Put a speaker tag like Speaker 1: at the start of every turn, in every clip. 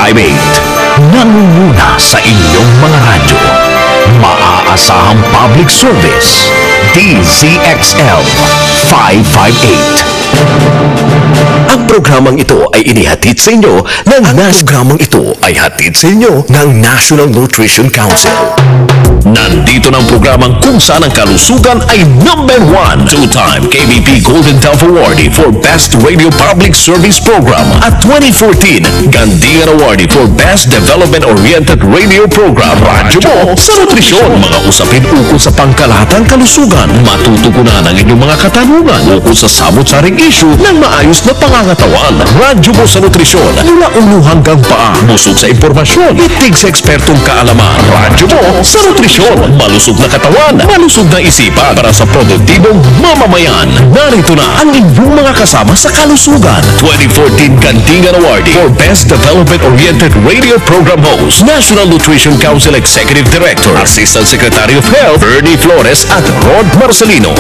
Speaker 1: 558. Nangunguna sa inyong mga radyo. Maaasahang public service. DZXL 558. Ang programang ito ay inihatid sa inyo ng National Nutrition Council. Nandito ng programang kung saan ang kalusugan ay number 1. Two-time KBP Golden Dove Awardee for Best Radio Public Service Program at 2014 Gandigan Awardee for Best Development-Oriented Radio Program. Radyo mo sa nutrisyon. Mga usapin ukol sa pangkalahatang kalusugan. Matutugunan ang inyong mga katanungan ukol sa samot-saring issue ng maayos na pangangatawan. Radyo mo sa nutrisyon. Mula ulo hanggang paa. Busog sa impormasyon. Itig sa ekspertong kaalaman. Radyo mo sa nutrisyon. Malusog na katawan, malusog na isipan para sa produktibong mamamayan. Narito na ang inyong mga kasama sa kalusugan. 2014 Gandigan Awardee for Best Development-Oriented Radio Program Host, National Nutrition Council Executive Director, Assistant Secretary of Health, Bernie Flores at Rod Marcelino.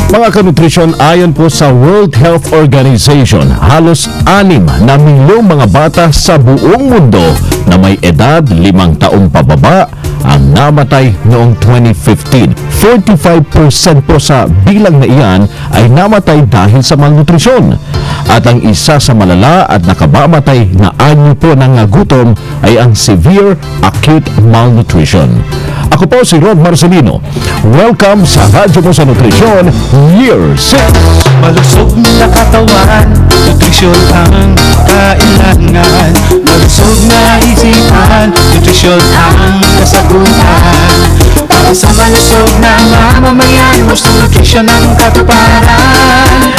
Speaker 2: Mga kanutrisyon, ayon po sa World Health Organization, halos 6 na milyong mga bata sa buong mundo na may edad 5 taong pababa ang namatay noong 2015. 45% po sa bilang na iyan ay namatay dahil sa malnutrisyon. At ang isa sa malala at nakabamatay na anyo po ng gutom ay ang severe acute malnutrition. Ako po si Rod Marcelino. Welcome sa Radyo mo sa Nutrisyon, Year 6.
Speaker 3: Malusog na katawan, nutrisyon ang kailangan. Malusog na isipan, nutrisyon ang kasagutan. Para sa malusog na mamamayan, gusto nutrisyon ang katuparan.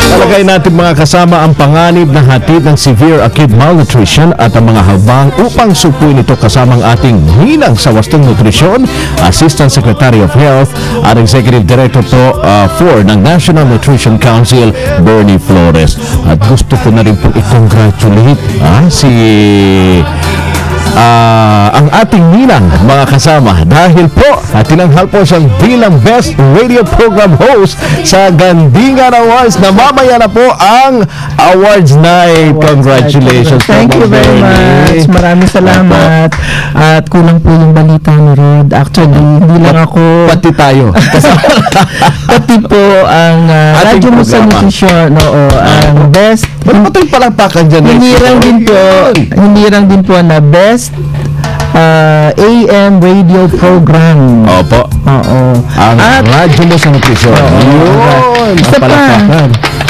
Speaker 2: Talagay natin mga kasama ang panganib na hatid ng severe acute malnutrition at ang mga habang upang supuin ito kasamang ating hinang sa wastong nutrisyon, Assistant Secretary of Health at Executive Director po ng National Nutrition Council, Bernie Flores. At gusto ko na rin po i-congratulate ang ating ninang mga kasama dahil po tinanghal po siyang bilang Best Radio Program Host sa Gandigan Awards na mamaya na po ang awards night. Congratulations.
Speaker 4: Thank you very much. Maraming salamat. At kulang po yung balita ni Rod. Actually, hindi lang ako.
Speaker 2: Pati tayo.
Speaker 4: Pati po ang Radyo mo sa Nutrisyon. Oo, ang best.
Speaker 2: Ano ba tayong palakpakan dyan?
Speaker 4: Hinirang din po na best AM radio program.
Speaker 2: Opo.
Speaker 4: Oo.
Speaker 2: Ang Radyo mo sa Nutrisyon.
Speaker 4: Yun. Isa pa.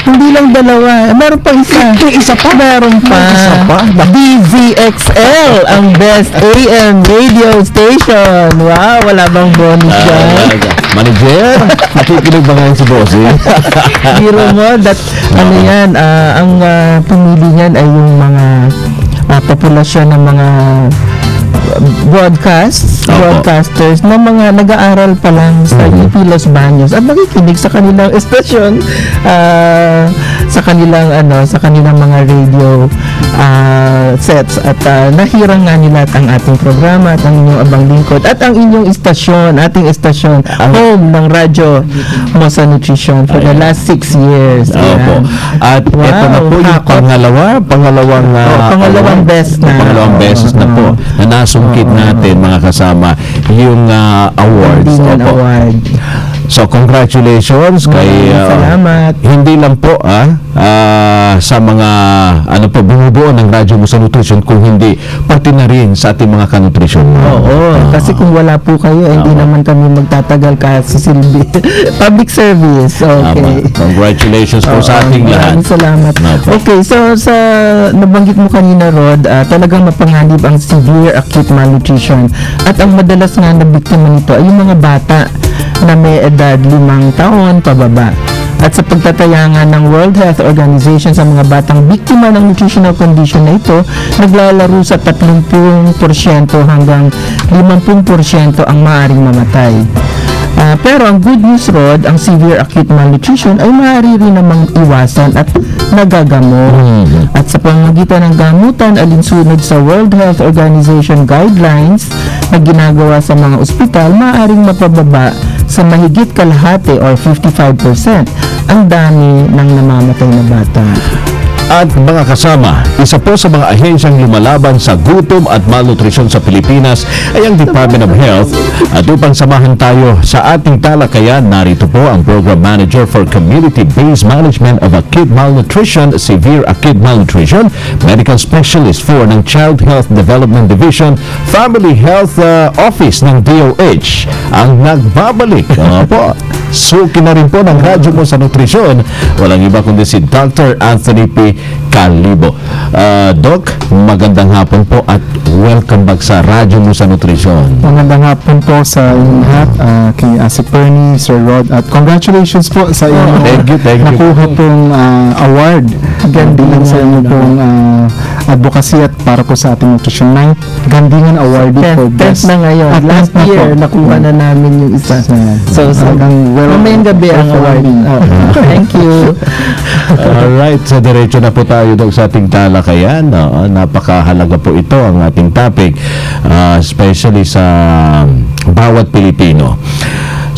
Speaker 4: Hindi lang dalawa. Meron pa isa.
Speaker 2: Isa pa?
Speaker 4: Meron pa.
Speaker 2: Isa pa?
Speaker 4: DZXL, ang best AM radio station. Wow, wala bang bonus dyan?
Speaker 2: Manager, nakikinig ba ngayon si Bossy?
Speaker 4: Biro mo, ano yan, ang pumili niyan ay yung mga populasyon ng mga broadcasters na mga nag-aaral pa lang sa UP Los Baños at nakikinig sa kanilang estasyon, sa kanilang mga radio sets at nahirang nga nila at ang ating programa at ang inyong abang lingkod at ang inyong ating estasyon home ng Radyo mo sa Nutrition for the last 6 years.
Speaker 2: At ito na po yung pangalawang beses na po na nasungkit natin mga kasama yung awards.
Speaker 4: Award.
Speaker 2: So congratulations kay
Speaker 4: salamat.
Speaker 2: Hindi lang po sa mga bumubuo ng Radyo mo sa Nutrition, kung hindi pati na rin sa ating mga kanutrisyon.
Speaker 4: Kasi kung wala po kayo, hindi naman kami magtatagal kahit sa silbi. Public service. Okay.
Speaker 2: Congratulations po sa ating lahat.
Speaker 4: Salamat. Okay, so sa nabanggit mo kanina, Rod, talagang mapanganib ang severe acute malnutrition at ang madalas nga na biktima nito ay yung mga bata na may edad 5 taon pababa. At sa pagtatayangan ng World Health Organization sa mga batang biktima ng nutritional condition na ito, naglalaro sa 30% hanggang 50% ang maaaring mamatay. Pero ang good news, Rod, ang severe acute malnutrition ay maaari rin namang iwasan at nagagamot. At sa pamamagitan ng gamutan alinsunod sa World Health Organization guidelines na ginagawa sa mga ospital, maaaring mapababa sa mahigit kalahati or 55%, ang dami ng namamatay na bata.
Speaker 2: At mga kasama, isa po sa mga ahensyang lumalaban sa gutom at malnutrisyon sa Pilipinas ay ang Department of Health. At upang samahan tayo sa ating talakayan, narito po ang Program Manager for Community-Based Management of Acute Malnutrition, Severe Acute Malnutrition, Medical Specialist for ng Child Health Development Division, Family Health Office ng DOH, ang nagbabalik. Po, suki na rin po ng radyo mo sa nutrisyon. Walang iba kundi si Dr. Anthony P. Calibo. Doc, magandang hapon po at welcome back sa radyo mo sa nutrisyon.
Speaker 3: Magandang hapon po sa inyong lahat, kay Asik Bernie, Sir Rod, at congratulations po sa inyong
Speaker 2: Thank you.
Speaker 3: nakuha pong award. Gandingan sa inyo pong advocacy at para po sa ating nutrition night. Gandingan awarded for best.
Speaker 4: Na ngayon. Last year, nakuha na namin yung isa. So, mamayang gabi ang award. Thank you.
Speaker 2: Alright, sa diretso na po tayo sa ating talakayan. Napakahalaga po ito ang ating topic, especially sa bawat Pilipino.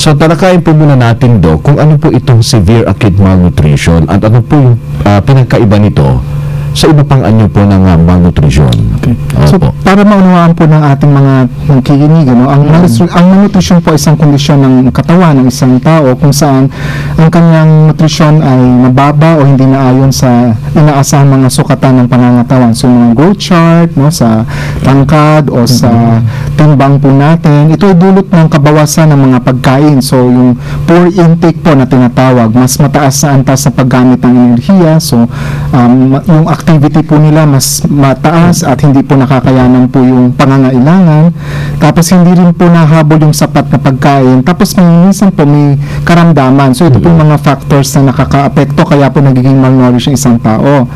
Speaker 2: So talakayin po muna natin, Doc, kung ano po itong severe acute malnutrition at ano po yung pinagkaiba nito sa iba pang anyo po ng malnutrition.
Speaker 3: Okay. So, para maunawaan po ng ating mga nakikinig, ang malnutrition po ay isang kondisyon ng katawan ng isang tao kung saan ang kanyang nutrisyon ay mababa o hindi naayon sa inaasahang mga sukatan ng pangangatawan. So, mga growth chart, sa tangkad o sa timbang po natin, ito ay dulot ng kabawasan ng mga pagkain. So, yung poor intake po na tinatawag, mas mataas sa antas sa paggamit ng enerhiya. So, yung activity po nila mas mataas at hindi po nakakayanan po yung pangangailangan. Tapos hindi rin po nahabol yung sapat na pagkain. Tapos minsan po may karamdaman. So ito po yung mga factors na nakakaapekto kaya po nagiging malnourished ang isang tao.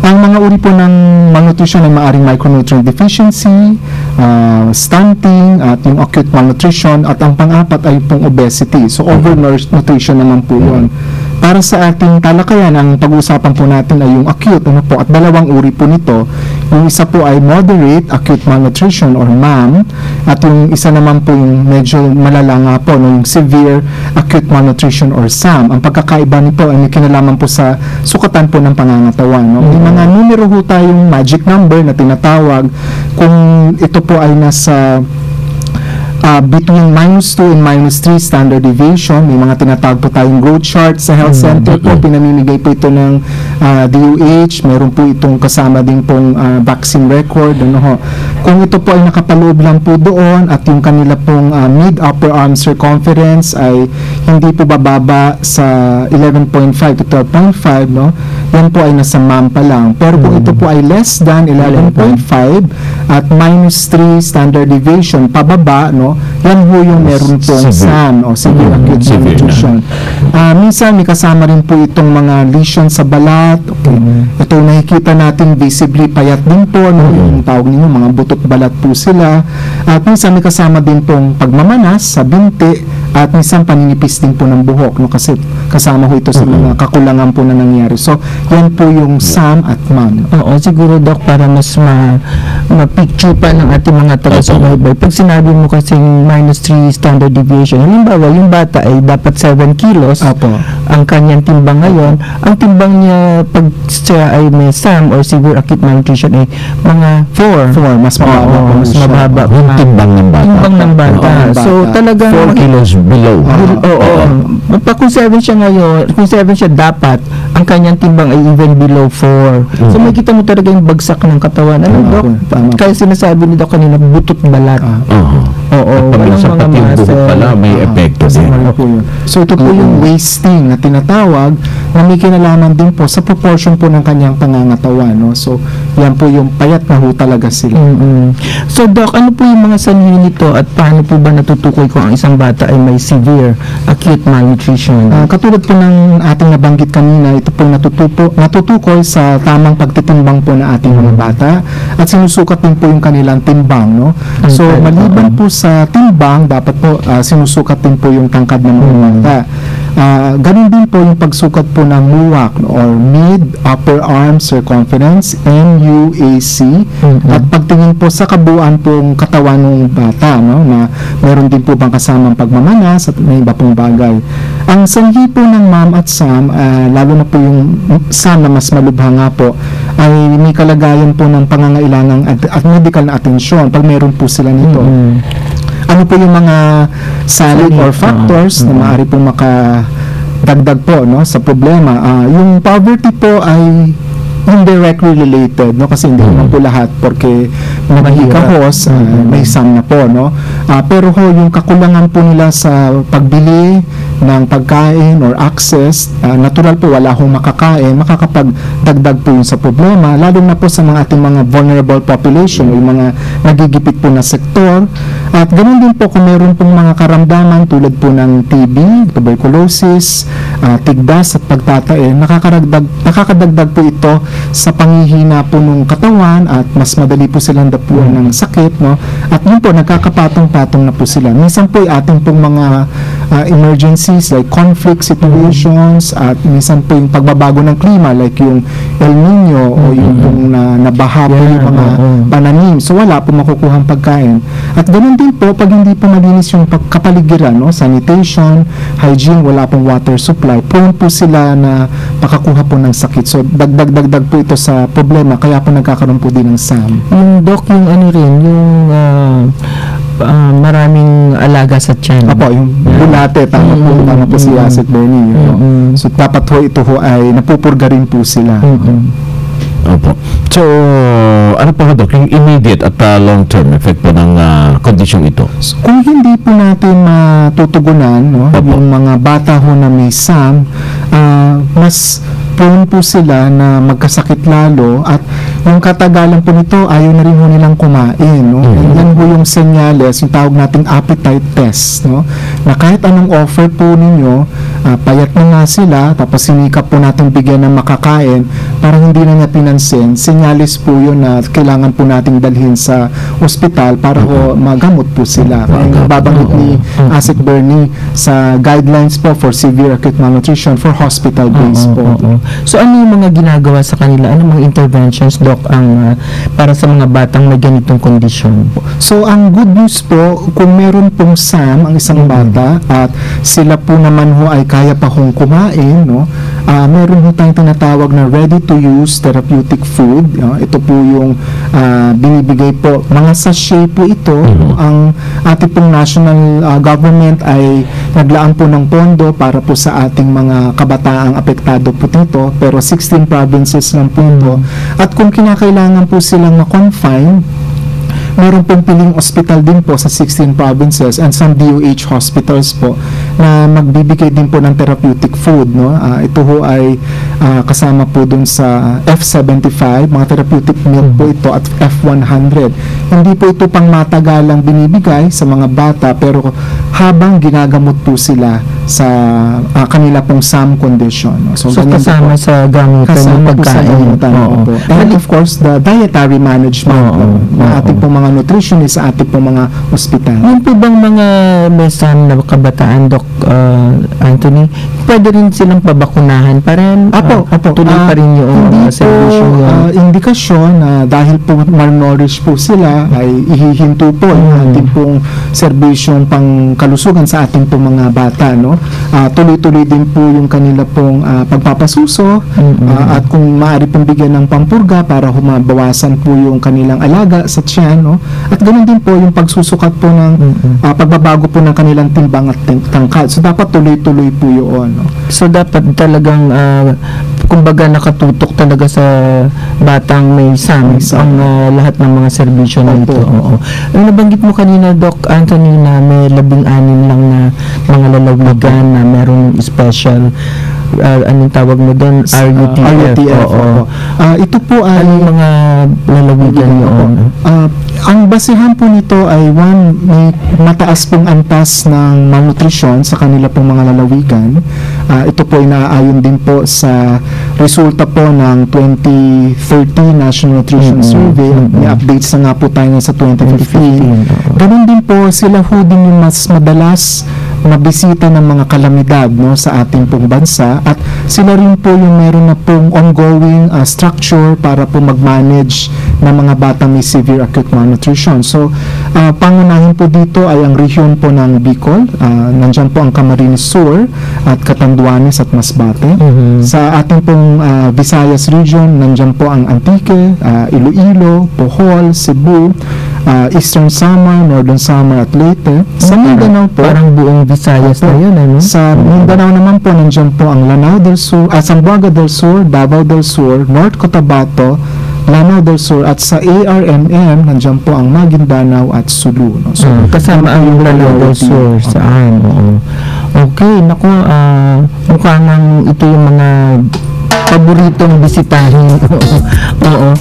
Speaker 3: Ang mga uri po ng malnutrition ay maaring micronutrient deficiency, stunting, at yung acute malnutrition, at ang pang-apat ay pong obesity. So overnutrition naman po yun. Para sa ating talakayan, ang pag-uusapan po natin ay yung acute, at dalawang uri po nito. Yung isa po ay moderate acute malnutrition or MAM, at yung isa naman po yung medyo malala nga po, yung severe acute malnutrition or SAM. Ang pagkakaiba nito ay may kinalaman po sa sukatan po ng pangangatawan. May mga numero po tayong magic number na tinatawag kung ito po ay nasa between -2 and -3 standard deviation. May mga tinatawag po tayong growth chart sa health center po. Pinamimigay po ito ng DOH. Meron po itong kasama din pong vaccine record. Kung ito po ay nakapaloob lang po doon at yung kanila pong mid-upper arm circumference ay hindi po bababa sa 11.5 to 12.5, yan po ay nasa MAM pa lang. Pero kung ito po ay less than 11.5 at -3 standard deviation pababa, yan po yung meron pong SAM o severe acute malnutrition. Minsan may kasama rin po itong mga lesion sa balat. Ito yung nakikita natin visibly payat din po, yung tawag ninyo mga butot balat po sila. At minsan may kasama din pong pagmamanas sa binti at minsan paninipis din po ng buhok, kasi kasama ko ito sa mga kakulangan po na nangyari. So yan po yung SAM at MAM.
Speaker 4: Oo, siguro, Doc, para mas ma-picture pa ng ating mga taga-subaybay. Pag sinabi mo kasi -3 standard deviation, halimbawa, yung bata ay dapat 7 kilos, ang kanyang timbang ngayon, ang timbang niya pag siya ay may SAM or severe acute malnutrition ay mga 4.
Speaker 3: Mas mababa.
Speaker 4: Mas mababa.
Speaker 2: Yung timbang ng bata.
Speaker 4: Timbang ng bata. So, talagang
Speaker 2: 4 kilos below.
Speaker 4: Kung 7 siya ngayon, kung 7 siya dapat, ang kanyang timbang ay even below 4. So, may kita mo talaga yung bagsak ng katawan. Doc? Kaya sinasabi ni Doc kanina, butot balat. Oo.
Speaker 2: Pag-isa pati yung buhok pala, may epekto din.
Speaker 3: So, ito po yung wasting na tinatawag na may kinalaman din po sa proportion po ng kanyang pangangatawan. So, yan po yung payat na ho talaga sila.
Speaker 4: So, Doc, ano po yung mga sanhi nito at paano po ba natutukoy kung ang isang bata ay may severe acute malnutrition?
Speaker 3: Katulad po ng ating nabanggit kanina, ito po natutukoy sa tamang pagtitimbang po na ating mga bata at sinusukat din po yung kanilang timbang. So, maliban po sa timbang, dapat po sinusukat din po yung tangkad ng mga bata. Ganun din po yung pagsukat po ng MUAC or Mid Upper Arm Circumference, MUAC, at pagtingin po sa kabuuan pong katawan ng bata, no, na meron din po bang kasamang pagmamanas at may iba pong bagay. Ang sanhi po ng ma'am at Sam, lalo na po yung Sam na mas malubha nga po, ay may kalagayan po ng pangangailangang at medical na atensyon pag meron po sila nito. Ano po yung mga salid or factors na maaari po makadagdag po, no, sa problema? Yung poverty po ay indirectly related, no, kasi hindi naman po lahat porque mahihikahos, may sum na po, no. Pero ho, yung kakulangan po nila sa pagbili ng pagkain or access, natural po wala hong makakain, makakapagdagdag po yun sa problema, lalo na po sa mga ating mga vulnerable population o yung mga nagigipit po na sektor. At ganoon din po kung meron pong mga karamdaman tulad po ng TB, tuberculosis, tigdas at pagtatae, nakakadagdag po ito sa panghihina po ng katawan at mas madali po silang dapuan ng sakit, no? At yun po, nagkakapatong-patong na po sila. Minsan po ating pong mga emergencies like conflict situations at minsan po yung pagbabago ng klima like yung El Nino o yung pong nabaha po yung mga pananim. So wala po makukuhang pagkain. At ganoon din po pag hindi po malinis yung kapaligiran, no? Sanitation, hygiene, wala pong water supply, prone po sila na makakuha po ng sakit. So dagdag po ito sa problema, kaya po nagkakaroon po din ng SAM.
Speaker 4: Yung doc, yung ano rin, yung maraming alaga sa tiyan.
Speaker 3: Apo, yung bulate, tama po si Asset Bernie. So dapat ho ito ho ay napupurga rin po sila.
Speaker 2: Opo. So, ano pa Dok, yung immediate at long-term effect po ng condition ito?
Speaker 3: So, kung hindi po natin matutugunan, no, yung mga bata ho na may SAM, mas prone po sila na magkasakit lalo at yung katagalan po nito, ayaw na rin ho nilang kumain, no? Yan po yung senyales, yung tawag nating appetite test, no? Na kahit anong offer po ninyo, payat na nga sila, tapos sinikap po natin bigyan ng makakain, parang hindi na niya pinansin, senyales po yun na kailangan po nating dalhin sa ospital para ho magamot po sila. Kaya babanggit ni Asset Bernie sa guidelines po for severe acute malnutrition for hospital-based po.
Speaker 4: So ano yung mga ginagawa sa kanila? Ano mga interventions, Doc, ang para sa mga batang may ganitong kondisyon?
Speaker 3: So ang good news po, kung meron pong SAM ang isang bata at sila po naman ho ay kaya pa hong kumain, no? Meron ho tayong tinatawag na ready-to-use therapeutic food. Ito po yung binibigay po. Mga sachet po ito. Ang ating pong national government ay naglaan po ng pondo para po sa ating mga kabataang apektado po dito. Pero 16 provinces lang po ito. At kung kinakailangan po silang ma-confine, meron pong piling hospital din po sa 16 provinces and some DOH hospitals po na magbibigay din po ng therapeutic food, no? Ito ho ay kasama po dun sa F75, mga therapeutic milk po ito at F100. Hindi po ito pang matagalang binibigay sa mga bata pero habang ginagamot po sila sa kanila pong SAM condition, no?
Speaker 4: So kasama po, sa gamitan ng pagkain.
Speaker 3: And of course, the dietary management ng ating pong mga nutritionist sa ating pong mga ospital.
Speaker 4: Yung po bang mga may SAM na kabataan, Doc Anthony, pwede rin silang pabakunahan pa rin?
Speaker 3: Tuloy
Speaker 4: pa rin yung servisyon
Speaker 3: indikasyon na dahil po malnourished po sila ay ihihinto po yung ating pong serbisyong pangkalusugan sa ating pong mga bata, no? Tuloy-tuloy din po yung kanila pong pagpapasuso at kung maaari pong bigyan ng pampurga para humabawasan po yung kanilang alaga sa tiyan, no? At ganoon din po yung pagsusukat po ng pagbabago po ng kanilang timbang at tangkad. So dapat tuloy-tuloy po yun, no?
Speaker 4: So dapat talagang kumbaga nakatutok talaga sa batang may SAM ang lahat ng mga serbisyo na ito. Ang nabanggit mo kanina, Doc Anthony, na may 16 lang na mga lalawigan na merong special anong tawag mo doon? RUTF. Ito po ay
Speaker 3: mga
Speaker 4: lalawigan yun.
Speaker 3: Ang basihan po nito ay may mataas pong antas ng malnutrition sa kanila pong mga lalawigan. Ito po ay naaayon din po sa resulta po ng 2013 National Nutrition Survey. May updates na nga po tayo sa 2015. Ganun din po, sila ho din yung mas madalas mabisita ng mga kalamidad, no, sa ating pong bansa, at sila rin po yung meron na pong ongoing structure para po mag-manage ng mga bata may severe acute malnutrition. So pangunahin po dito ay ang rehiyon po ng Bicol, nandyan po ang Camarines Sur at Catanduanes at Masbate. Sa ating pong Visayas region, nandyan po ang Antique, Iloilo, Bohol, Cebu, Eastern Samar, Northern Samar at Leyte. Sa Mindanao po,
Speaker 4: parang buong Visayas na yun, ano?
Speaker 3: sa Mindanao naman po, nandiyan po ang Lanao del Sur, Zamboanga del Sur, Davao del Sur, North Cotabato, Lanao del Sur, at sa ARMM, nandiyan po ang Maguindanao at Sulu. No? So,
Speaker 4: kasama ang Lanao del Sur saan? Okay, naku, mukha nang ito yung mga paboritong bisitahin. Oo.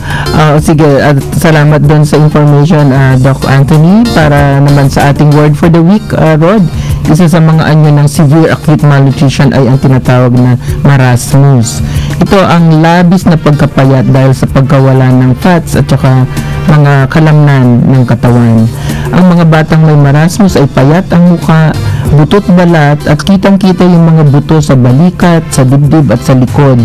Speaker 4: Sige, salamat doon sa information, Doc Anthony. Para naman sa ating word for the week, Rod, isa sa mga anyo ng severe acute malnutrition ay ang tinatawag na marasmus. Ito ang labis na pagkapayat dahil sa pagkawala ng fats at saka mga kalamnan ng katawan. Ang mga batang may marasmus ay payat ang mukha, butot balat, at kitang-kita yung mga buto sa balikat, sa dibdib at sa likod.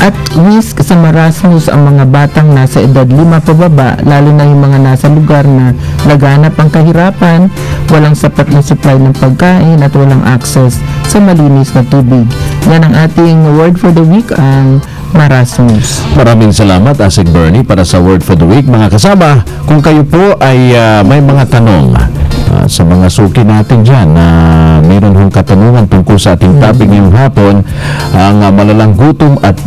Speaker 4: At risk sa marasmus ang mga batang nasa edad 5 pababa, lalo na yung mga nasa lugar na laganap ang kahirapan, walang sapat na supply ng pagkain at walang access sa malinis na tubig. Yan ang ating word for the week, ang marasmus.
Speaker 2: Maraming salamat, Asik Bernie, para sa word for the week. Mga kasama, kung kayo po ay may mga tanong sa mga suki natin dyan na mayroon hong katanungan tungkol sa ating topic ngayong hapon, ang malalang gutom at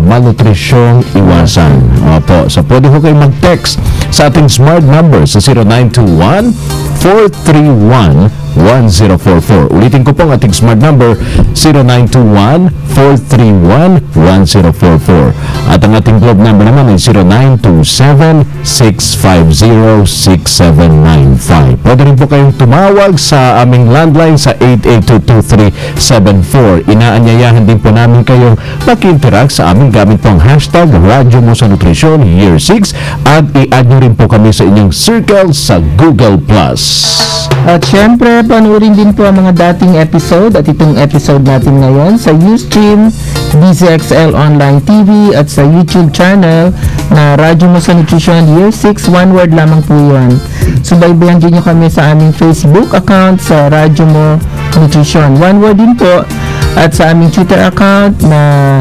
Speaker 2: malnutrisyong iwasan. Opo, so pwede ho kayo mag-text sa ating smart number sa 0921-431-1044. Ulitin ko po ang ating smart number, 0921-431-1044. At ang ating globe number naman ay 0927-650-6795. Pwede rin po kayong tumawag sa aming landline sa 882-2374. Inaanyayahan din po namin kayong mag-interact sa amin gamit po ang hashtag Radyo Mo sa Nutrisyon Year 6 at i-add nyo rin po kami sa inyong circle sa Google+.
Speaker 4: At syempre, panoorin din po ang mga dating episode at itong episode natin ngayon sa Ustream, DZXL Online TV at sa YouTube channel na Radyo Mo sa Nutrition Year 6. One word lamang po yun. Subaybayan din nyo kami sa aming Facebook account sa Radyo Mo Nutrition. One word din po. At sa aming Twitter account na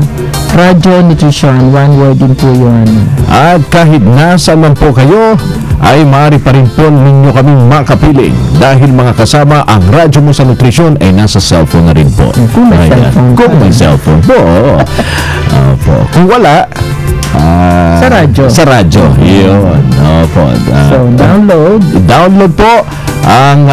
Speaker 4: Radyo Nutrition. One word din po yun.
Speaker 2: At kahit nasaan man po kayo, ay maaari pa rin po ninyo kaming makapiling dahil mga kasama, ang Radyo Mo sa Nutrisyon ay nasa cellphone na rin po.
Speaker 4: Kung may cellphone.
Speaker 2: Kung may cellphone po. Kung wala,
Speaker 4: sa radyo.
Speaker 2: Sa radyo. Yun.
Speaker 4: So,
Speaker 2: download po ang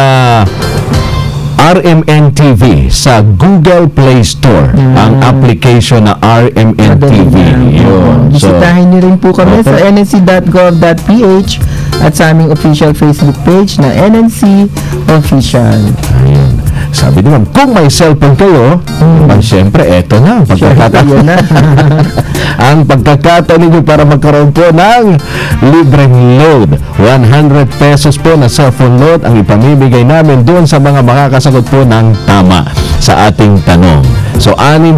Speaker 2: RMN TV sa Google Play Store. Ang application na RMN TV. Yun.
Speaker 4: Bisitahin niyo rin po kami sa nnc.gov.ph at sa aming official Facebook page na NNC Official.
Speaker 2: Ayun. Sabi naman, kung may cellphone kayo, siyempre, eto na ang pagkakataon na. Ang pagkakataon ninyo para magkaroon po ng libreng load. 100 pesos po na cellphone load ang ipamimigay namin doon sa mga makakasagot po ng tama sa ating tanong. So, 6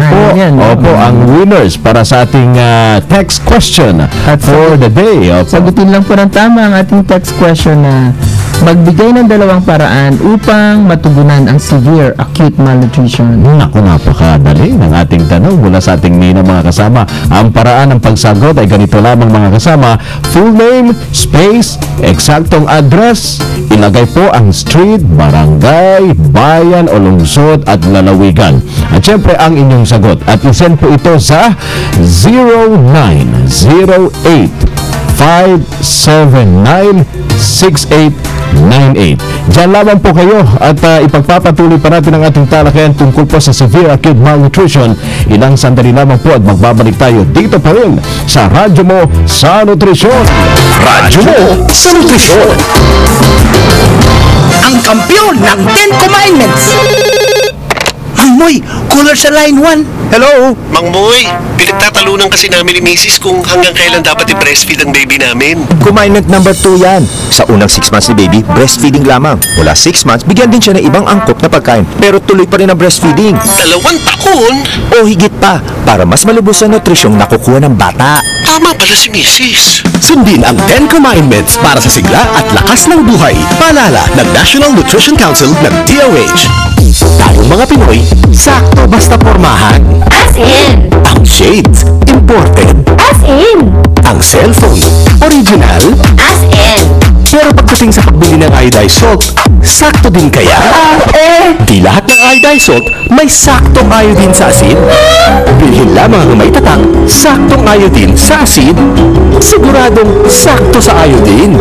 Speaker 2: po ang winners para sa ating text question for the day.
Speaker 4: Sagutin lang po ng tama ang ating text question na magbigay ng 2 paraan upang matugunan ang severe acute malnutrition.
Speaker 2: Naku, napakadali ng ating tanong mula sa ating nina mga kasama. Ang paraan ng pagsagot ay ganito lamang mga kasama: full name, space, eksaktong address, ilagay po ang street, barangay, bayan o lungsod at lalawigan. At syempre ang inyong sagot. At isend po ito sa 0908-579-6898. Diyan lamang po kayo at ipagpapatuloy pa natin ang ating talakayan tungkol po sa severe acute malnutrition. Ilang sandali lamang po at magbabalik tayo dito pa rin sa Radyo Mo sa Nutrisyon.
Speaker 1: Radyo Mo sa Nutrisyon.
Speaker 5: Ang kampiyon ng 10 Commandments. Mang Moy, caller sa line 1. Hello?
Speaker 6: Mang Moy, pinagtatalunan kasi namin ni Mrs. kung hanggang kailan dapat i-breastfeed ang baby namin.
Speaker 5: Kumain ng number 2 yan. Sa unang 6 months ni baby, breastfeeding lamang. Mula 6 months, bigyan din siya ng ibang angkop na pagkain. Pero tuloy pa rin ang breastfeeding.
Speaker 6: 2 taon?
Speaker 5: O higit pa, para mas malubos ang nutrisyong nakukuha ng bata.
Speaker 6: Tama pala si Mrs.
Speaker 1: Sundin ang 10 commandments para sa sigla at lakas ng buhay. Paalala ng National Nutrition Council ng DOH. Tayong mga Pinoy, sakto basta pormahan.
Speaker 7: As in.
Speaker 1: Ang shades, imported.
Speaker 7: As in.
Speaker 1: Ang cellphone, original.
Speaker 7: As in.
Speaker 1: Pero pagdating sa pagbili ng iodized salt, sakto din kaya? Di lahat ng iodized salt may saktong iodine sa asin. Bilhin lamang ang may tatak, saktong iodine sa asin. Siguradong sakto sa iodine.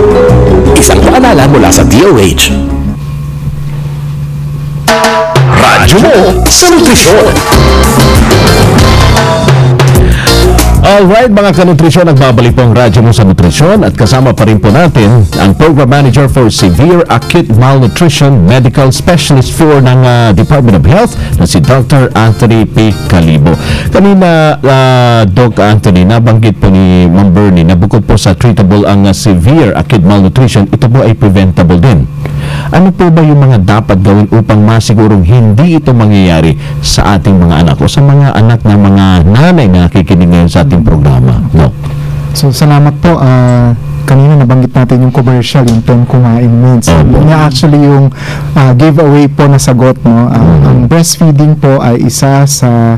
Speaker 1: Isang paalala mula sa DOH. Radyo mo sa nutrisyon.
Speaker 2: Alright mga kanutrisyon, nagbabalik po ang radyo mo sa nutrisyon at kasama pa rin po natin ang Program Manager for Severe Acute Malnutrition Medical Specialist for ng Department of Health na si Dr. Anthony P. Calibo. Kanina, Doc Anthony, nabanggit po ni Ma'am Bernie na bukod po sa treatable ang severe acute malnutrition, ito po ay preventable din. Ano po ba yung mga dapat gawin upang masigurong hindi ito mangyayari sa ating mga anak o sa mga anak ng mga nanay na nakikinig ngayon sa ating programa? No.
Speaker 3: So, salamat po. Kanina nabanggit natin yung commercial, yung 10 kumain means. Yun nga actually yung giveaway po na sagot, no? Ang breastfeeding po ay isa sa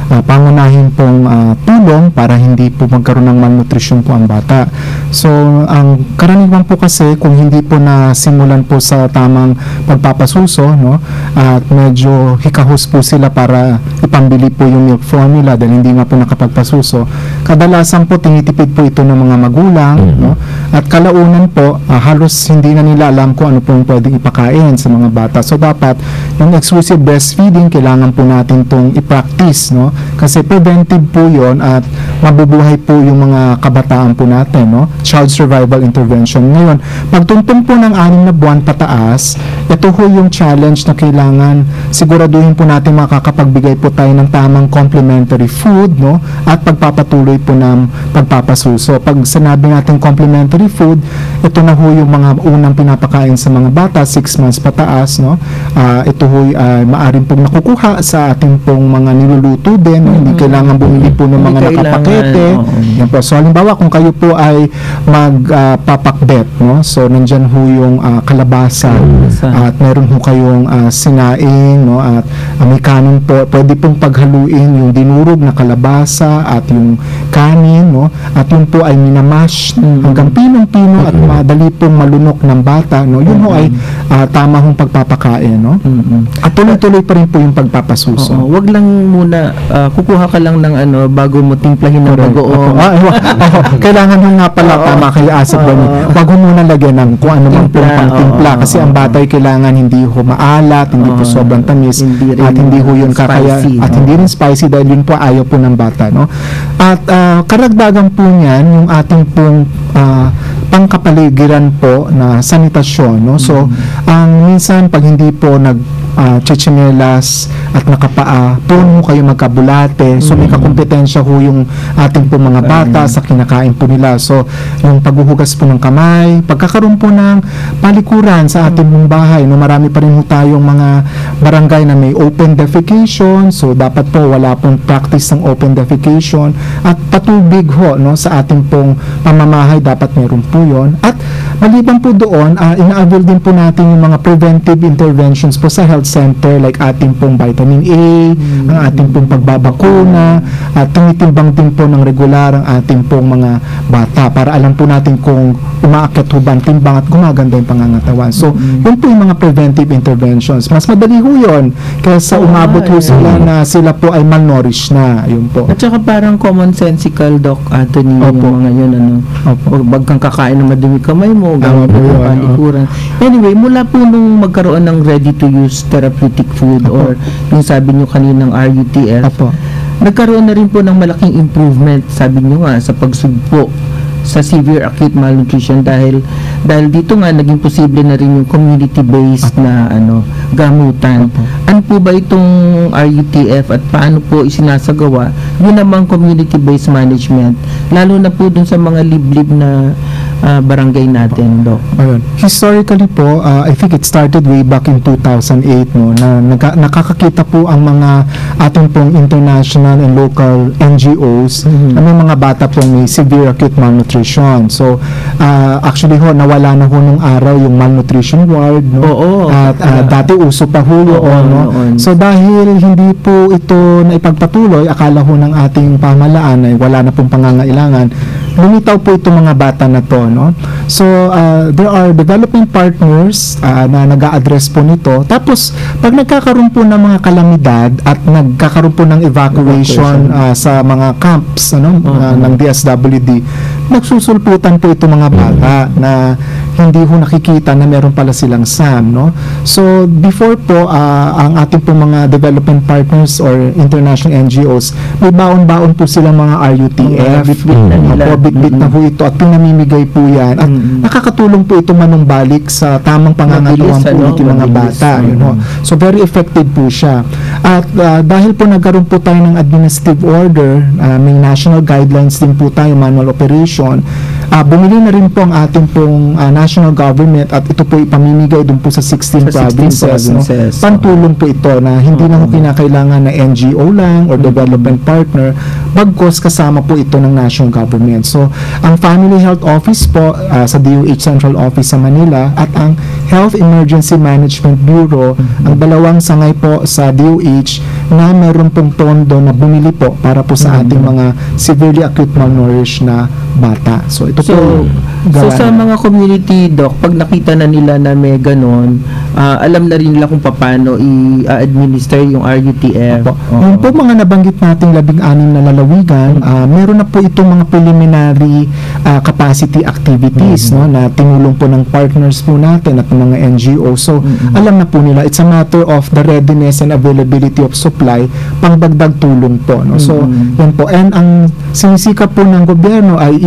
Speaker 3: pangunahin pong tulong para hindi po magkaroon ng malnutrition po ang bata. So, ang karaniwan po kasi kung hindi po nasimulan po sa tamang pagpapasuso, no? At medyo hikahos po sila para ipambili po yung milk formula dahil hindi nga po nakapagpasuso. Kadalasan po tinitipid po ito ng mga magulang, no? At kalaunan po, halos hindi na nila alam kung ano po yung pwedeng ipakain sa mga bata. So, dapat yung exclusive breastfeeding, kailangan po natin itong i-practice, no? Kasi preventive po yon at mabubuhay po yung mga kabataan po natin, no? Child Survival Intervention. Ngayon, pagtuntun po ng 6 na buwan pataas, ito po yung challenge na kailangan siguraduhin po natin makakapagbigay po tayo ng tamang complementary food, no? At pagpapatuloy po ng pagpapasuso. Pag sinabi natin complementary food, ito na ho yung mga unang pinapakain sa mga bata, 6 months pataas, no? Ito ho maaring pong nakukuha sa ating pong mga niluluto din, no? Hindi kailangan bumili po ng mga nakapakete. Yan po. So, halimbawa, kung kayo po ay magpapakbet, no? So, nandyan ho yung kalabasa at meron ho kayong sinaing, no? At may kanin po, pwede pong paghaluin yung dinurog na kalabasa at yung kanin, no? At yun po ay minamash hanggang pinong-pino at madali pong malunok ng bata, no? Yun ho ay tama hong pagpapakain, no? At tuloy-tuloy pa rin po yung pagpapasuso.
Speaker 4: Wag lang muna kukuha ka lang ng bago mo timplahin ng bagoong.
Speaker 3: Kailangan ho nga pala tama kayo asap ba wag ho muna lagyan ng kung ano man pong pangtimpla kasi ang bata ay kailangan hindi ho maalat, hindi po sobrang tamis at hindi ho yun kakaya at hindi rin spicy dahil yun po ayaw po ng bata, no? At karagdagan po niyan yung ating pong pangkapaligiran po na sanitasyon, no? So, ang minsan pag hindi po chichinelas at nakapaa, prone mo kayo magkabulate. So, may kakompetensya ho yung ating po mga bata sa kinakain po nila. So, yung paghuhugas po ng kamay, pagkakaroon po ng palikuran sa ating mong bahay, no? Marami pa rin ho tayong mga barangay na may open defecation. So, dapat po wala pong practice ng open defecation. At patubig ho, no? Sa ating pong pamamahay, dapat meron po yon. At maliban po doon, ina-avail din po natin yung mga preventive interventions po sa health center like ating pong vitamin A, ang ating pong pagbabakuna, at tinitimbang din po ng regular ang ating pong mga bata para alam po natin kung umaakyat ho ba ang timbang at gumaganda yung pangangatawan. So, yun po yung mga preventive interventions. Mas madali ho yun kaysa umabot ho sila na sila po ay malnourished na. Yun po.
Speaker 4: At saka parang commonsensical, Doc Anthony, yung mga yun, wag kang kakain ng madumi kamay mo, palikuran. Anyway, mula po nung magkaroon ng ready-to-use therapeutic food or yung sabi nyo kaninang RUTF, nagkaroon na rin po ng malaking improvement, sabi nyo nga, sa pagsugpo sa severe acute malnutrition dahil dito nga naging posible na rin yung community-based na gamutan. Ano po ba itong RUTF at paano po isinasagawa yun namang community-based management, lalo na po dun sa mga liblib na barangay natin, Doc?
Speaker 3: Historically po, I think it started way back in 2008, no, na nakakakita po ang mga ating pong international and local NGOs na may mga bata pong may severe acute malnutrition. So, actually nawala na nung araw yung malnutrition ward, no? At dati uso pa yun, no? So, dahil hindi po ito na ipagpatuloy, akala ng ating pamahalaan ay wala na pong pangangailangan, lumitaw po itong mga bata na to, no? So, there are development partners na nag-a-address po nito. Tapos, pag nagkakaroon po ng mga kalamidad at nagkakaroon po ng evacuation sa mga camps ng DSWD, nagsusulputan po itong mga bata na hindi nakikita na meron pala silang SAM, no? So, before po, ang ating po mga development partners or international NGOs, may baon-baon po silang mga RUTF, bit na po ito at pinamimigay po yan at nakakatulong po ito manumbalik sa tamang pangangailangan po ng mga bata, so very effective po siya. At dahil po nagkaroon po tayo ng administrative order, may national guidelines din po tayo, manual operation, bumili na rin po ang ating pong national government at ito po ipamimigay dun po sa 16 provinces, no? Pantulong po ito na hindi na po kinakailangan na NGO lang or development partner, bagkos kasama po ito ng national government. So, ang Family Health Office po sa DOH Central Office sa Manila at ang Health Emergency Management Bureau, ang dalawang sangay po sa DOH na meron pong tondo na bumili po para po sa ating mga severely acute malnourished na bata. So, ito po
Speaker 4: sa mga community, Doc, pag nakita na nila na may ganon, alam na rin nila kung paano i-administer yung RUTF.
Speaker 3: Yung po mga nabanggit nating 16 na lalawigan, meron na po itong mga preliminary capacity activities, no, na tinulong po ng partners po natin at mga NGO. So, alam na po nila, it's a matter of the readiness and availability of supply, pangdagdag tulong po, no? So, yan po. And ang sinisikap po ng gobyerno ay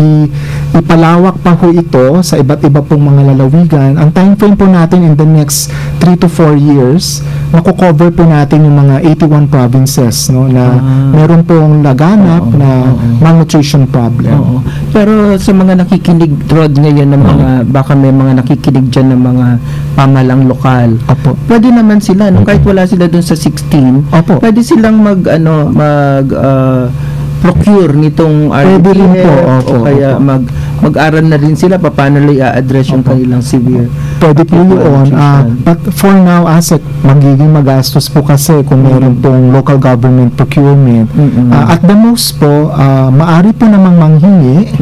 Speaker 3: ipalawak pa po ito sa iba't iba pong mga lalawigan. Ang time frame po natin in the next 3 to 4 years, makukover po natin yung mga 81 provinces, no, na meron pong laganap na malnutrition problem.
Speaker 4: Pero sa mga nakikinig, Rod, ngayon ng mga, baka may mga nakikinig dyan ng mga pamalang lokal. Pwede naman sila, no, kahit wala sila dun sa 16, pwede silang procure nitong RUTF o kaya mag-aral na rin sila paano nila i-address yung kanilang severe.
Speaker 3: Pwede po yun. But for now, magiging magastos po kasi kung meron pong local government procurement. At the most po, maari po namang manghingi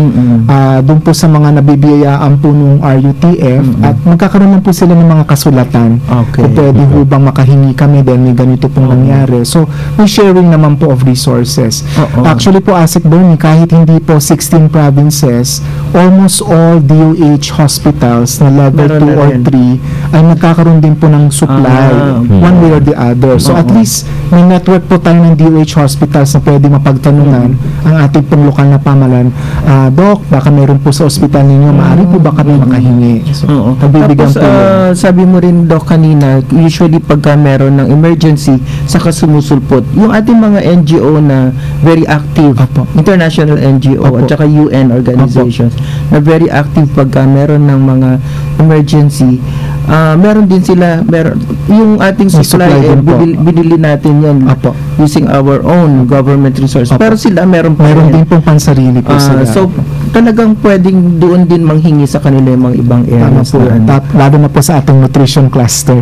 Speaker 3: doon po sa mga nabibiyayaan po nung RUTF at magkakaroon lang po sila ng mga kasulatan. Kung pwede po bang makahingi kami dahil may ganito pong nangyari. So, may sharing naman po of resources. Actually po, Asik Bernie, kahit hindi po 16 provinces, almost all DOH hospitals na level 2 or 3 ay nagkakaroon din po ng supply one way or the other. So at least may network po tayo ng DOH hospitals na pwede mapagtanungan ang ating pong lokal na pamalan. Doc, baka meron po sa ospital ninyo, maaari po ba kami makahingi? So,
Speaker 4: tapos sabi mo rin, Doc, kanina, usually pagka meron ng emergency, saka sumusulpot. Yung ating mga NGO na very active, international NGO at saka UN organizations na very active pagka meron ng mga emergency, meron din sila, yung ating supply binili natin yan using our own government resource. Pero sila meron
Speaker 3: din pong pansarili po sila.
Speaker 4: So, talagang pwedeng doon din manghingi sa kanila yung mga ibang areas.
Speaker 3: Lalo na po sa ating nutrition cluster.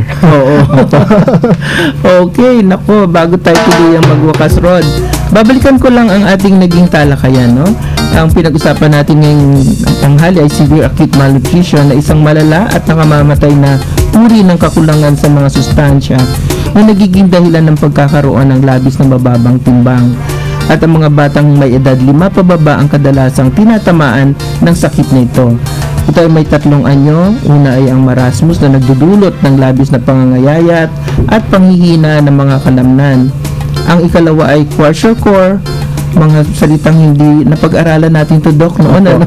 Speaker 4: Okay, nako, bago tayo tuluyang magwakas, Rod, babalikan ko lang ang ating naging talakayan, no? Ang pinag-usapan natin ngayong tanghali ay severe acute malnutrition na isang malala at nakamamatay na uri ng kakulangan sa mga sustansya na nagiging dahilan ng pagkakaroon ng labis na mababang timbang. At ang mga batang may edad 5 pababa ang kadalasang tinatamaan ng sakit na ito. Ito ay may 3 anyo. Una ay ang marasmus na nagdudulot ng labis na pangangayayat at panghihina ng mga kalamnan. Ang ikalawa ay kwashiorkor mga salitang hindi napag-aralan natin to, Doc, noon. Ano?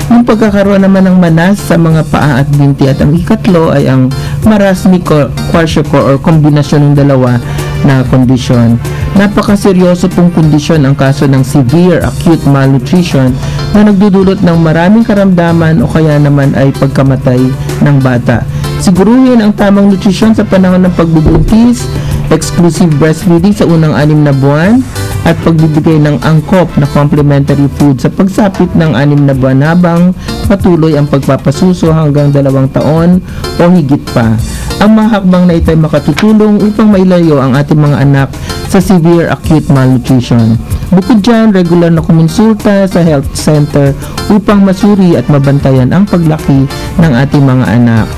Speaker 4: Yung pagkakaroon naman ng manas sa mga paa at binti. At ang ikatlo ay ang marasmic kwashiorkor or kombinasyon ng dalawa na kondisyon. Napakaseryoso pong kondisyon ang kaso ng severe acute malnutrition na nagdudulot ng maraming karamdaman o kaya naman ay pagkamatay ng bata. Siguruhin ang tamang nutrisyon sa panahon ng pagbubuntis, exclusive breastfeeding sa unang 6 na buwan, at pagbibigay ng angkop na complementary food sa pagsapit ng 6 na buwan habang patuloy ang pagpapasuso hanggang 2 taon o higit pa. Ang mga hakbang na ito ay makatutulong upang mailayo ang ating mga anak sa severe acute malnutrition. Bukod dyan, regular na kumonsulta sa health center upang masuri at mabantayan ang paglaki ng ating mga anak.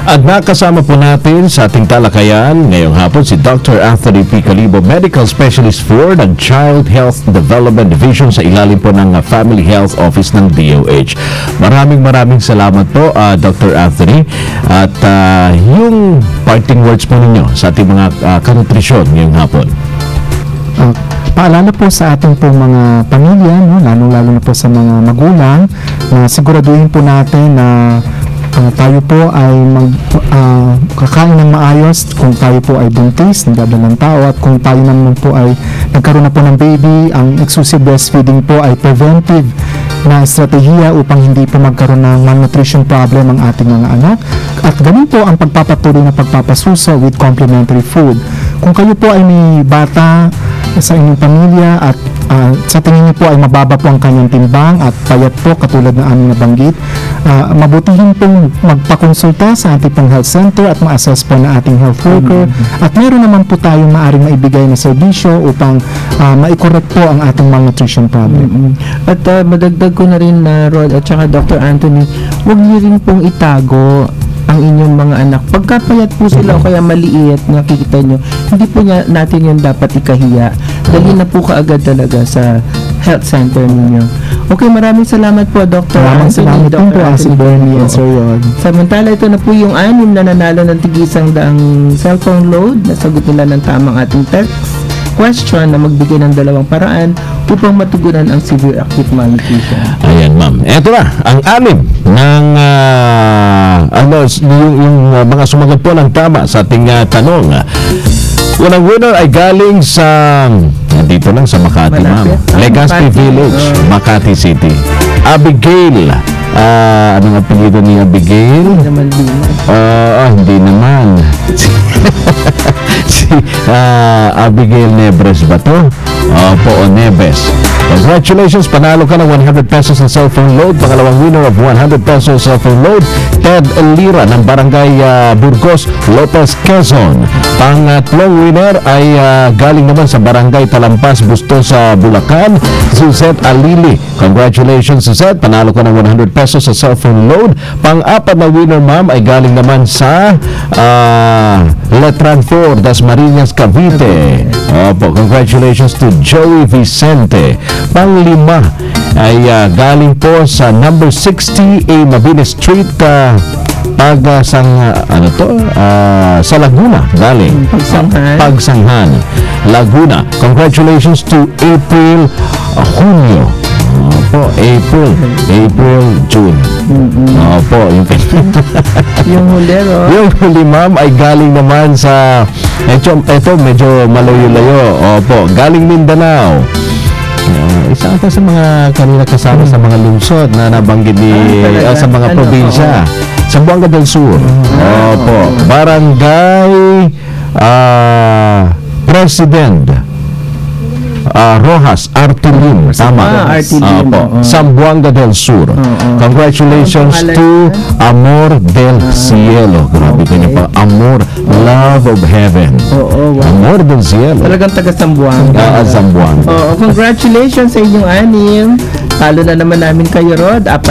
Speaker 2: At nakasama po natin sa ating talakayan ngayong hapon si Dr. Anthony P. Calibo, Medical Specialist for ng Child Health Development Division sa ilalim po ng Family Health Office ng DOH. Maraming salamat po, Dr. Anthony. At yung parting words po ninyo sa ating mga kanutrisyon ngayong hapon.
Speaker 3: Paalala po sa ating pong mga pamilya, no? Lalo na po sa mga magulang, na siguraduhin po natin na tayo po ay kakain ng maayos kung tayo po ay buntis, nagdadalang tao, at kung tayo naman po ay nagkaroon na po ng baby, ang exclusive breastfeeding po ay preventive na estratehiya upang hindi po magkaroon ng malnutrition problem ang ating mga anak. At ganun po ang pagpapatuloy na pagpapasuso with complementary food. Kung kayo po ay may bata sa inyong pamilya at sa tingin niyo po ay mababa po ang kanyang timbang at payat po katulad ng aming nabanggit, mabutihin pong magpakonsulta sa ating pong health center at ma-assess po na ating health worker. At meron naman po tayong maaaring maibigay na serbisyo upang ma-correct po ang ating malnutrition problem.
Speaker 4: At madagdag ko na rin na Rod at saka Dr. Anthony, huwag niyo rin pong itago ang inyong mga anak. Pagkapayat po sila o kaya maliit, nakikita nyo, hindi po natin yun dapat ikahiya. Dali na po kaagad talaga sa health center ninyo. Okay, maraming salamat po, Dr.
Speaker 3: Maraming salamat din po, si Bernie and Sir Rod.
Speaker 4: Samantala, ito na po yung 6 na nanalo ng tig-100 cellphone load. Nasagot nila ng tamang ating text question na magbigay ng 2 paraan upang matugunan ang severe acute malnutrition.
Speaker 2: Ayan, ma'am. Eto na, ang 6 ng yung mga sumagot po ng tama sa ating tanong. Unang winner ay galing sa dito lang sa Makati, ma'am. Legazpi Village, Makati City. Abigail. Anong apelyido ni Abigail? Hindi naman. Si Abigail Nebres ba to? Opo, Nebes. Congratulations, panalo ka ng 100 pesos na cellphone load. Pangalawang winner of 100 pesos cellphone load, Ted Lira ng Barangay Burgos, Lopez, Quezon. Pangatlong winner ay galing naman sa Barangay Talampas, Bustos sa Bulacan, Suzette Alili. Congratulations, Suzette, panalo ka ng 100 pesos sa cellphone load. Pang-apat na winner, ma'am, ay galing naman sa Letran 4, Dasmariñas, Cavite. Opo, congratulations to Joey Vicente. Pang-5 ay galing po sa number 60A Mabini Street, sa Laguna galing. Pagsanghan, Laguna. Congratulations to April Junio. Opo, April, June. Opo,
Speaker 4: yung huli,
Speaker 2: yung huli, ma'am, ay galing naman sa ito medyo malayo-layo. Opo, galing Mindanao. Isa ito sa mga kanina kasama sa mga lungsod na nabanggit sa mga probinsya. Zamboanga del Sur. Opo, Barangay President Rojas Artilin. Tama. Opo, Zamboanga del Sur. Congratulations to Amor del Cielo. Grabe ka niya pa. Amor, Love of Heaven. Amor del Cielo.
Speaker 4: Talagang taga Zamboanga.
Speaker 2: Zamboanga.
Speaker 4: Congratulations sa inyong 6. Talo na naman namin kayo, Rod. 2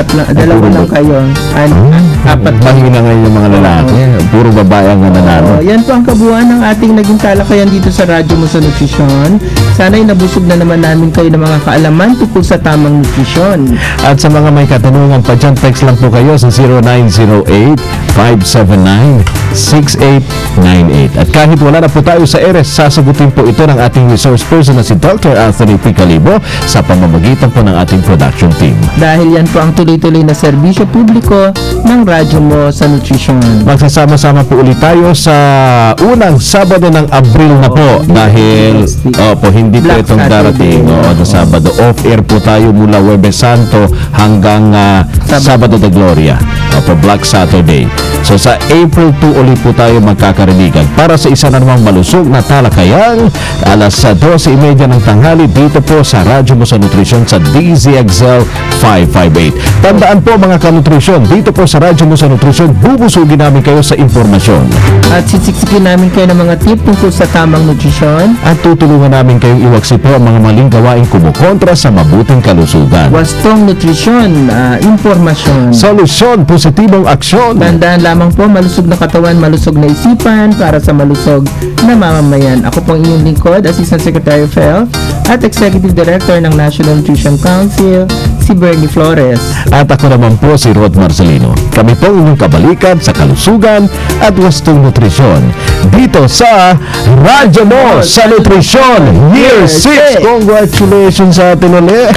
Speaker 4: lang kayo. 4
Speaker 2: Mahina ngayon yung mga lalaki. Puro babae ang nanalo.
Speaker 4: Yan po ang kabuuan ng ating naging talakayan dito sa Radyo mo sa Nutrisyon. Sana'y nabusog na naman namin kayo ng mga kaalaman tungkol sa tamang nutrisyon.
Speaker 2: At sa mga may katanungan pa dyan, text lang po kayo sa 0908-579 0917-888-6898. At kahit wala na po tayo sa ERES, sasagutin po ito ng ating resource person na si Dr. Anthony Picalibo sa pamamagitan po ng ating production team.
Speaker 4: Dahil yan po ang tuloy-tuloy na serbisyo publiko ng radyo mo sa nutrisyon.
Speaker 2: Magsasama-sama po ulit tayo sa unang Sabado ng Abril na po dahil hindi po
Speaker 4: Black
Speaker 2: itong darating na Sabado. Off-air po tayo mula Huwebes Santo hanggang Sabado de Gloria for Black Saturday. So sa April 2 ulit po tayo magkakarinigan para sa isa na namang malusog na talakayang alas 12:30 ng tanghali dito po sa Radyo Mo sa Nutrisyon sa DZXL 558. Tandaan po mga kanutrisyon, dito po sa Radyo Mo sa Nutrisyon, bubusugin namin kayo sa impormasyon.
Speaker 4: At sisiksikin namin kayo ng mga tip tungkol sa tamang nutrisyon.
Speaker 2: At tutulungan namin kayong iwaksi po ang mga maling gawaing kumukontra sa mabuting kalusugan.
Speaker 4: Wastong nutrisyon, impormasyon.
Speaker 2: Solusyon, positibong aksyon.
Speaker 4: Tandaan lamang po, malusog na katawan, malusog na isipan para sa malusog na mamamayan. Ako pong inyong lingkod, Assistant Secretary of Health at Executive Director ng National Nutrition Council, si Bernie Flores.
Speaker 2: At ako naman po si Rod Marcelino. Kami po inyong kabalikan sa kalusugan at wastong nutrisyon dito sa Radyo Mo sa Nutrisyon Year 6. Congratulations sa atin ulit.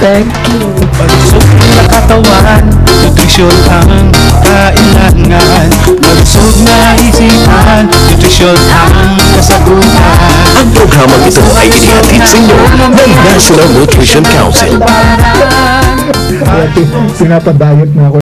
Speaker 4: Thank you.
Speaker 8: Malusog na katawan, nutrisyon ang kailangan. Malusog na isipan, nutrisyon ang kasagutan.
Speaker 1: Ang programang ito ay inihatid sa inyo ng National Nutrition Council.
Speaker 3: Pinapadayot na ako.